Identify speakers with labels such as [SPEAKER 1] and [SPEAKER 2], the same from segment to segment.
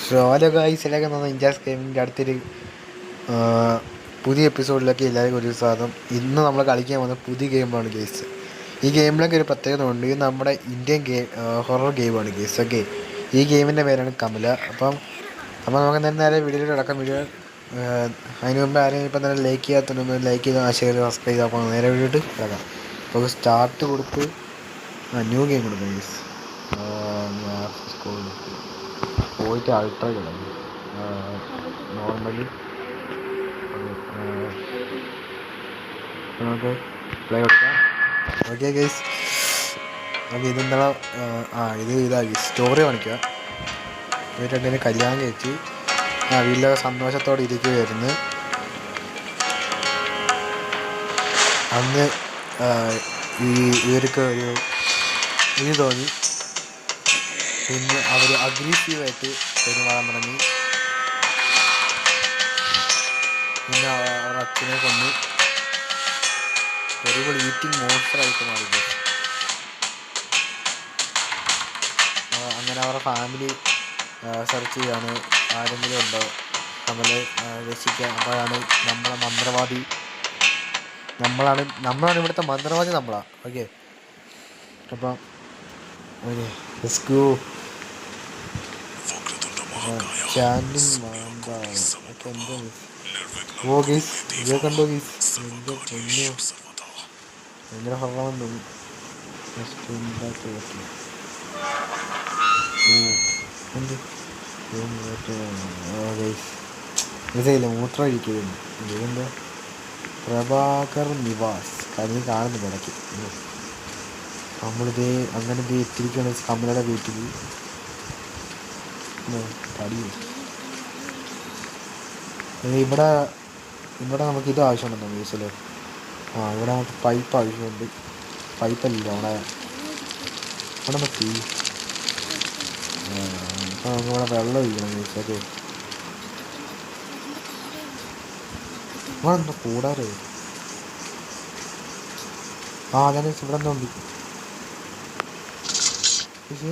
[SPEAKER 1] Hello guys, എല്ലാവർക്കും നമ്മൾ ഇൻജാസ് ഗെയിമിൻ്റെ അടുത്തൊരു പുതിയ എപ്പിസോഡിലേക്ക് എല്ലാവർക്കും ഒരു സ്വാഗതം. ഇന്ന് നമ്മൾ കളിക്കാൻ വന്ന പുതിയ ഗെയിമാണ് ഗെയ്സ്. ഈ ഗെയിമിലൊക്കെ ഒരു പ്രത്യേകത ഉണ്ട്. ഇത് നമ്മുടെ ഇന്ത്യൻ ഹൊറർ ഗെയിമാണ് ഗെയ്സ്. ഓക്കെ, ഈ ഗെയിമിൻ്റെ പേരാണ് കമല. അപ്പം നമുക്ക് നേരെ വീഡിയോയിൽ അടക്കം. വീഡിയോ അതിന് മുമ്പ് ആരെയും ഇപ്പം തന്നെ ലൈക്ക് ചെയ്യാത്തതിന് ലൈക്ക് ചെയ്ത് ഷെയർ സബ്സ്ക്രൈബ് ചെയ്താൽ അപ്പോൾ നേരെ വീഡിയോട്ട് കിടക്കാം. അപ്പോൾ സ്റ്റാർട്ട് കൊടുത്ത് ന്യൂ ഗെയിം കൊടുക്കാം ഗെയ്സ്. പോയിട്ട് അൾട്രാ കിടക്കും നോർമലി. നമുക്ക് പ്ലേ കൊടുക്കാം. Okay guys, okay. ഇതെന്താ ഇത് ഇതാക്കി സ്റ്റോറി കാണിക്കുക. ഇവർ രണ്ടിനും കല്യാണം കഴിച്ച് വീട്ടിലൊക്കെ സന്തോഷത്തോടെ ഇരിക്കുകയായിരുന്നു. അന്ന് ഇവർക്ക് ഒരു ഇത് തോന്നി. പിന്നെ അവർ അഗ്രസീവായിട്ട് പെരുമാറാൻ തുടങ്ങി. പിന്നെ അവരുടെ അച്ഛനെ കൊന്ന് വെറുതെ ഈറ്റിംഗ് മോൺസ്റ്ററായിട്ട് മാറി. അങ്ങനെ അവരുടെ ഫാമിലി സെർച്ച് ചെയ്യാണ്, ആരെങ്കിലും ഉണ്ടോ നമ്മളെ രക്ഷിക്കാൻ. അപ്പോഴാണ് നമ്മളെ മന്ത്രവാദി, നമ്മളാണ് ഇവിടുത്തെ മന്ത്രവാദി, നമ്മളാണ്. ഓക്കെ, അപ്പം ഓക്കെ ലെറ്റ്സ് ഗോ. ചാൻഡിങ് മാന്താവ് ഒക്കെ എന്തോ. ഓ ഗീസ്, ഇതേ കണ്ടോ ഗീസ്, എൻ്റെ പൊന്നോ, ഭയങ്കര ഹൊററാണെന്ന് തോന്നി. മനസ്സിലായില്ല, മൂത്രം ഒഴിക്കുന്നു. ഇതെന്താ പ്രഭാകർ നിവാസ് കനി കാണുന്നുണ്ട് ഇടയ്ക്ക്. നമ്മളിതേ അങ്ങനെ എത്തിയിരിക്കുകയാണ് കമലയുടെ വീട്ടിൽ. ഇവിടെ നമുക്ക് ഇത് ആവശ്യമുണ്ടെന്നോ വീസിൽ. ഇവിടെ നമുക്ക് പൈപ്പ് ആവശ്യമുണ്ട്. പൈപ്പല്ല അവിടെ മതി. ഇപ്പം നമുക്കിവിടെ വെള്ളം ഒഴിക്കണം വീസൊക്കെ. ഇവിടെ എന്താ കൂടാറ്? ഞാൻ ഇവിടെ എന്തോ ഉണ്ട്.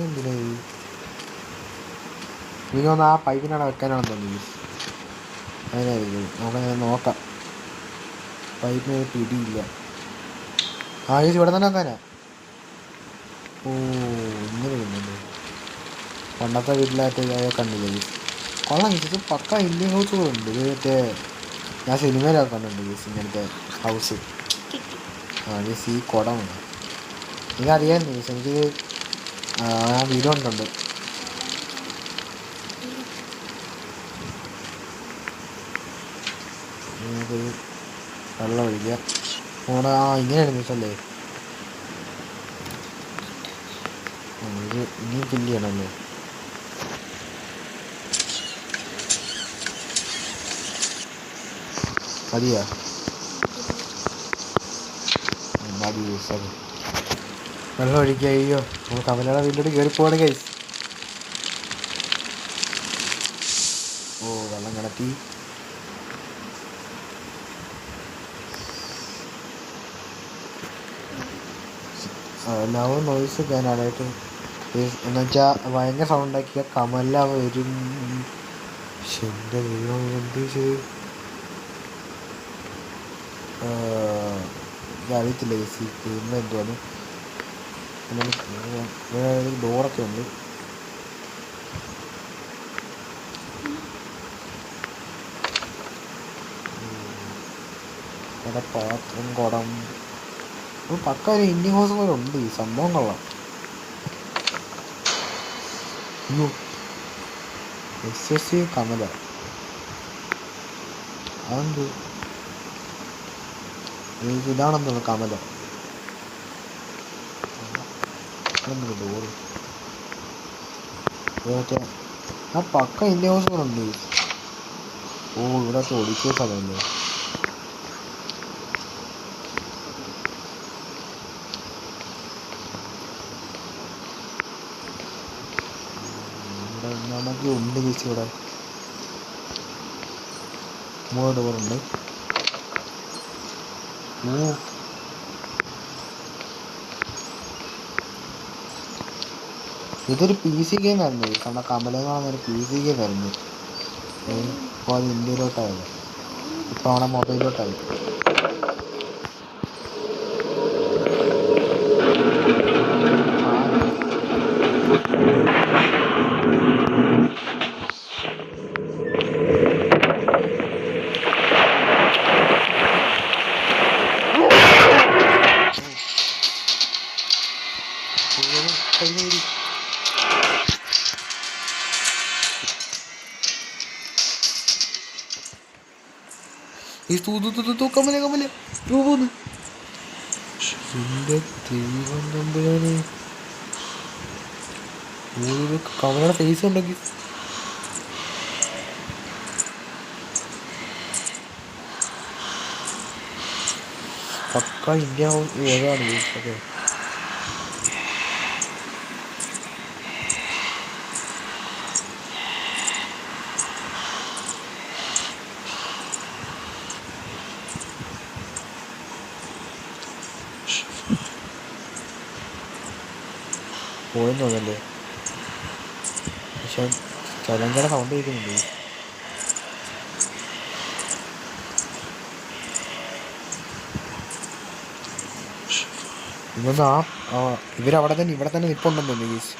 [SPEAKER 1] എന്തിനാ എനിക്ക് തോന്നുന്നു ആ പൈപ്പിനവിടെ വെക്കാനാണെന്ന് തോന്നി. അതിനായിരിക്കും, നമുക്കങ്ങനെ നോക്കാം. പൈപ്പിന് പിടിയില്ല. ചേച്ചി ഇവിടെ തന്നെ വെക്കാനാ. ഇങ്ങനെ വരുന്നുണ്ട്. പണ്ടത്തെ വീട്ടിലായിട്ട് കണ്ടില്ലേ കൊള്ളാം. ഇത് പക്ക ഇന്ത്യൻ ഹൗസുകളുണ്ട്. ഇത് മറ്റേ ഞാൻ സിനിമയിലൊക്കെ കണ്ടിട്ടുണ്ട് ചേച്ചി ഇങ്ങനത്തെ ഹൗസ്. ചേച്ചി ഈ കുടമാണ് എനിക്കറിയാമായിരുന്നു ചേച്ചി. എനിക്ക് ഞാൻ വീഡിയോ കണ്ടിട്ടുണ്ട്. വെള്ളം ഒഴിക്കുക. ഇങ്ങനെയാണ് മീസല്ലേ. ഇത് ഇനിയും ഫില്ല് ചെയ്യണമല്ലോ. മതിയാ മതി. വെള്ളം ഒഴിക്കുക. അയ്യോ, നമ്മൾ കമലയുടെ വീട്ടിലോട്ട് കയറി പോവാണ് ഗൈസ്. വെള്ളം കിടത്തി. ലവ് നോയ്സ് ഞാനായിട്ട് എന്നുവെച്ചാൽ ഭയങ്കര സൗണ്ടാക്കിയ കമല വരും. എൻ്റെ ദൈവം, എന്ത് ചെയ്ത് അറിയത്തില്ല ചേച്ചി. ഗെയിമിൽ എന്തുവാണ് ഡോറൊക്കെ ഉണ്ട്. ഇവിടെ പാത്രം, കുടം, പക്ക ഒരു ഇന്ത്യൻ ഹൗസ് പോലെ ഉണ്ട്. ഈ സംഭവം കൊള്ളാം. SSC കമല അതെന്ത് ഇതാണെന്ന് തോന്നുന്നു. കമല ഡോറ് മറ്റേ പക്ക ഇന്ത്യൻ ഹൗസ് പോലെ ഉണ്ട്. ഇവിടെ ഒടിച്ച സ്ഥലമല്ലേ. നമുക്ക് ഉണ്ട് ചേച്ചി. ഇവിടെ 3 ഡോറുണ്ട്. ഇതൊരു പി സി ഗെയിം ആയിരുന്നു, കാരണം കമല എന്ന് പറഞ്ഞൊരു പി സി ഗെയിം ആയിരുന്നു. ഇപ്പോൾ അത് ഇന്ത്യയിലോട്ടായത്, ഇപ്പോൾ അവിടെ മൊബൈലിലോട്ടായി. ഈ കമല കമല പോന്ന് എന്റെ ദൈവം നമ്പുരാനെ, കമലയുടെ ഫേസ് ഉണ്ടെങ്കിൽ പക്ക ഇന്ത്യ ഏതാണ്. ഓക്കെ, പോയെന്ന് തോന്നല്ലേ, പക്ഷെ ചലഞ്ചറ സൗണ്ട് കേൾക്കുന്നുണ്ട്. ഇതൊന്ന് ഇവരവിടെ തന്നെ ഇവിടെ തന്നെ നിൽപ്പുണ്ടെന്ന് തോന്നുന്നു ഗീസ്.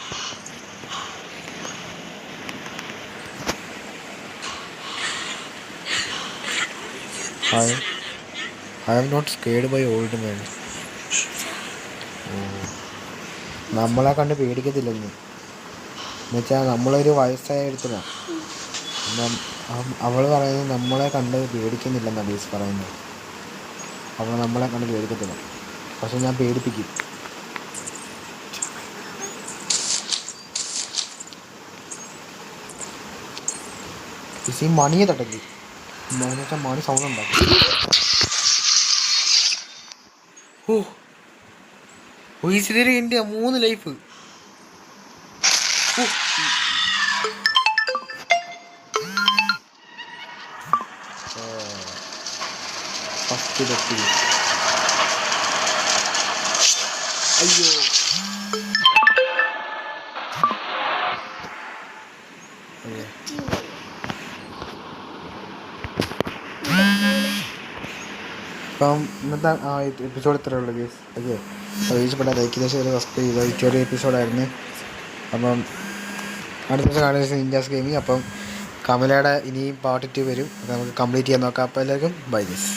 [SPEAKER 1] I am not scared by old man. നമ്മളെ കണ്ട് പേടിക്കത്തില്ലെന്ന് എന്നുവെച്ചാൽ നമ്മളൊരു വയസ്സായ എടുത്തതാണ്. അവൾ പറയുന്നത് നമ്മളെ കണ്ട് പേടിക്കുന്നില്ലെന്നാണ് ഗീസ് പറയുന്നത്. അവൾ നമ്മളെ കണ്ട് പേടിക്കത്തില്ല, പക്ഷെ ഞാൻ പേടിപ്പിക്കും. ഈ മണിയെ തട്ടല്ലേ, എന്നുവെച്ചാൽ മണി സൗണ്ട് ഉണ്ടാക്കും. ഇതിൽ എൻ്റെ 3 ലൈഫ്. ഫസ്റ്റ് തെറ്റി. അയ്യോ, അപ്പം ഇന്നത്തെ എപ്പിസോഡ് ഇത്രയേ ഉള്ളൂ ഗേസ്. ഓക്കെ, ഇഷ്ടപ്പെട്ട ലൈക്ക് ചെയ്ത് സബ്സ്ക്രൈബ് ചെയ്തോ. ചെറിയ എപ്പിസോഡായിരുന്നു. അപ്പം അടുത്ത ദിവസം കാണുന്ന ഇന്ത്യാസ് ഗെയിമിങ്. അപ്പം കമലയുടെ ഇനിയും പാർട്ട് 2 വരും, അത് നമുക്ക് കംപ്ലീറ്റ് ചെയ്യാൻ നോക്കാം. അപ്പോൾ എല്ലാവർക്കും ബൈ ഗേസ്.